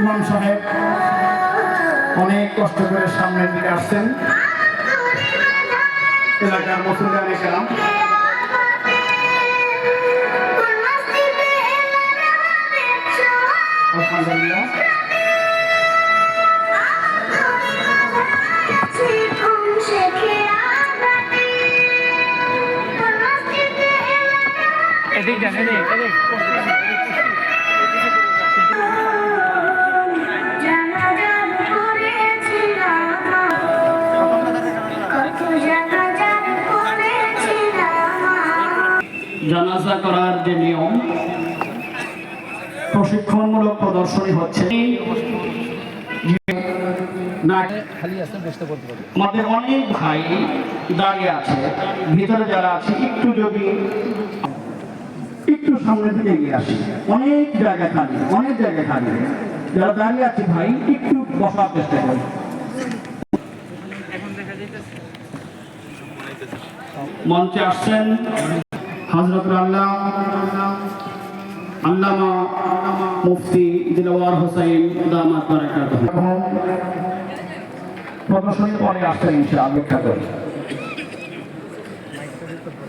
ইমাম সাহেব অনেক কষ্ট করে সামনের দিকে আসছেন। এলাকার মুসলমান কেরাম আলহামদুলিল্লাহ জানাজা করার যে নিয়ম, প্রশিক্ষণমূলক প্রদর্শনী হচ্ছে। আমাদের অনেক ভাই দাঁড়িয়ে আছে, ভিতরে যারা আছে একটু সামনে দিকে এগিয়ে আসি। অনেক জায়গা খালি, যারা দাঁড়িয়ে আছে ভাই একটু বসার চেষ্টা করি। মঞ্চে আসছেন হযরত আল্লামা মুফতি দিলওয়ার হোসেন দামাত বারাকাতুহু। প্রদর্শনীর পরে আসছেন ইনশাআল্লাহ, অপেক্ষা করি।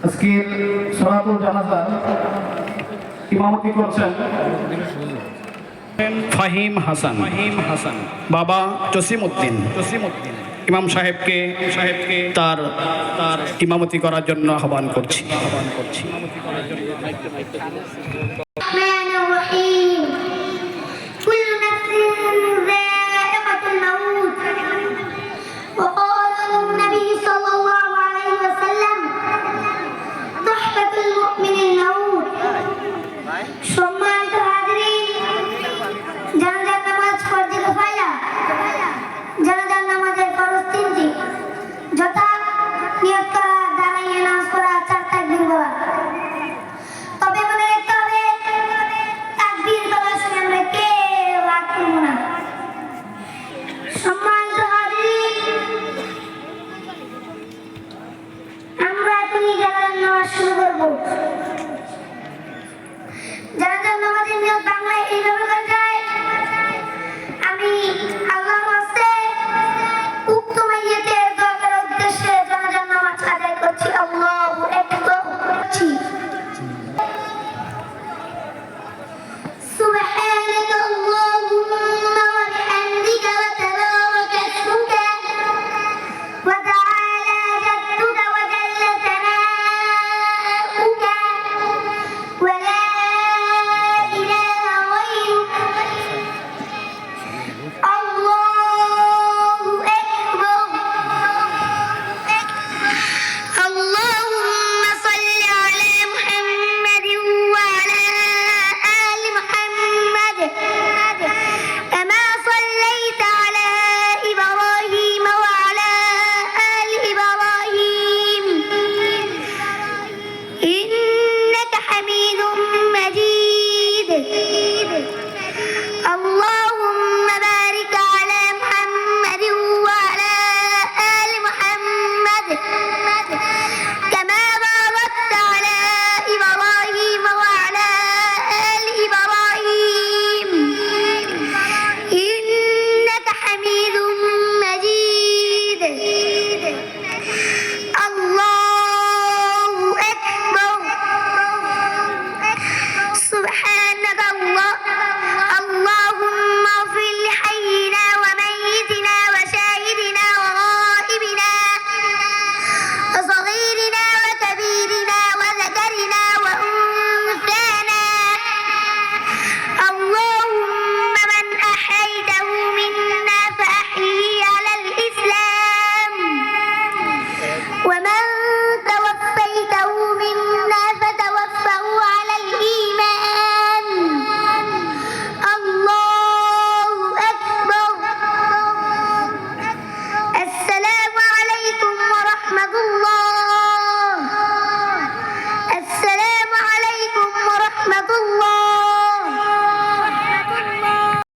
আজকের সালাতুল জানাজা ইমামতি করছেন ফাহিম হাসান বাবা জসিম উদ্দিন। ইমাম সাহেবকে তার ইমামতি করার জন্য আহ্বান করছি।